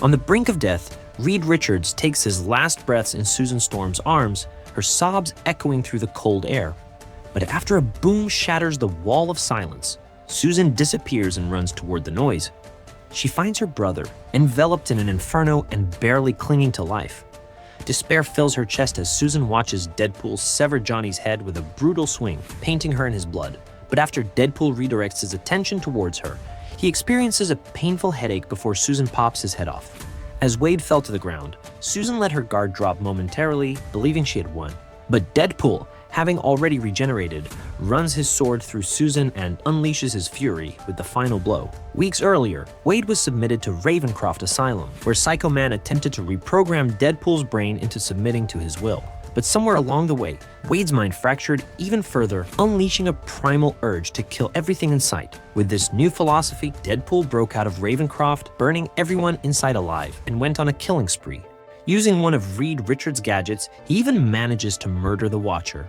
On the brink of death, Reed Richards takes his last breaths in Susan Storm's arms, her sobs echoing through the cold air. But after a boom shatters the wall of silence, Susan disappears and runs toward the noise. She finds her brother, enveloped in an inferno and barely clinging to life. Despair fills her chest as Susan watches Deadpool sever Johnny's head with a brutal swing, painting her in his blood. But after Deadpool redirects his attention towards her, he experiences a painful headache before Susan pops his head off. As Wade fell to the ground, Susan let her guard drop momentarily, believing she had won. But Deadpool, having already regenerated, runs his sword through Susan and unleashes his fury with the final blow. Weeks earlier, Wade was submitted to Ravencroft Asylum, where Psycho Man attempted to reprogram Deadpool's brain into submitting to his will. But somewhere along the way, Wade's mind fractured even further, unleashing a primal urge to kill everything in sight. With this new philosophy, Deadpool broke out of Ravencroft, burning everyone inside alive, and went on a killing spree. Using one of Reed Richards' gadgets, he even manages to murder the Watcher.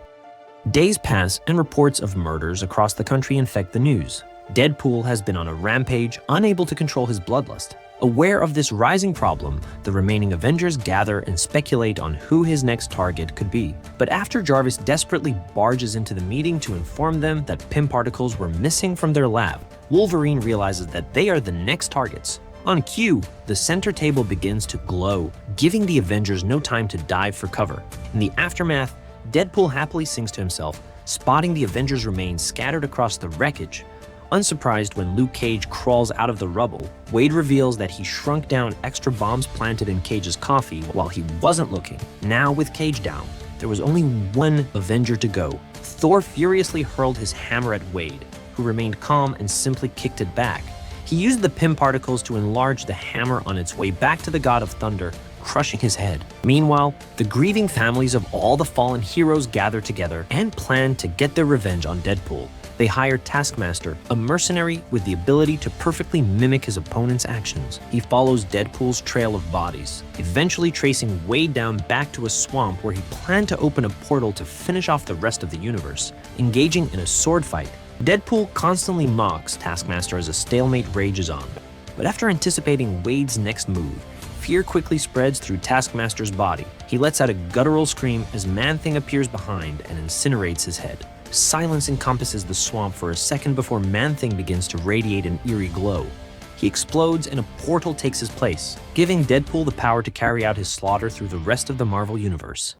Days pass and reports of murders across the country infect the news. Deadpool has been on a rampage, unable to control his bloodlust. Aware of this rising problem, the remaining Avengers gather and speculate on who his next target could be. But after Jarvis desperately barges into the meeting to inform them that Pym particles were missing from their lab, Wolverine realizes that they are the next targets. On cue, the center table begins to glow, giving the Avengers no time to dive for cover. In the aftermath, Deadpool happily sings to himself, spotting the Avengers' remains scattered across the wreckage. Unsurprised when Luke Cage crawls out of the rubble, Wade reveals that he shrunk down extra bombs planted in Cage's coffee while he wasn't looking. Now, with Cage down, there was only one Avenger to go. Thor furiously hurled his hammer at Wade, who remained calm and simply kicked it back. He used the Pym particles to enlarge the hammer on its way back to the God of Thunder, crushing his head. Meanwhile, the grieving families of all the fallen heroes gather together and plan to get their revenge on Deadpool. They hire Taskmaster, a mercenary with the ability to perfectly mimic his opponent's actions. He follows Deadpool's trail of bodies, eventually tracing Wade down back to a swamp where he planned to open a portal to finish off the rest of the universe. Engaging in a sword fight, Deadpool constantly mocks Taskmaster as a stalemate rages on. But after anticipating Wade's next move, fear quickly spreads through Taskmaster's body. He lets out a guttural scream as Man-Thing appears behind and incinerates his head. Silence encompasses the swamp for a second before Man-Thing begins to radiate an eerie glow. He explodes and a portal takes his place, giving Deadpool the power to carry out his slaughter through the rest of the Marvel Universe.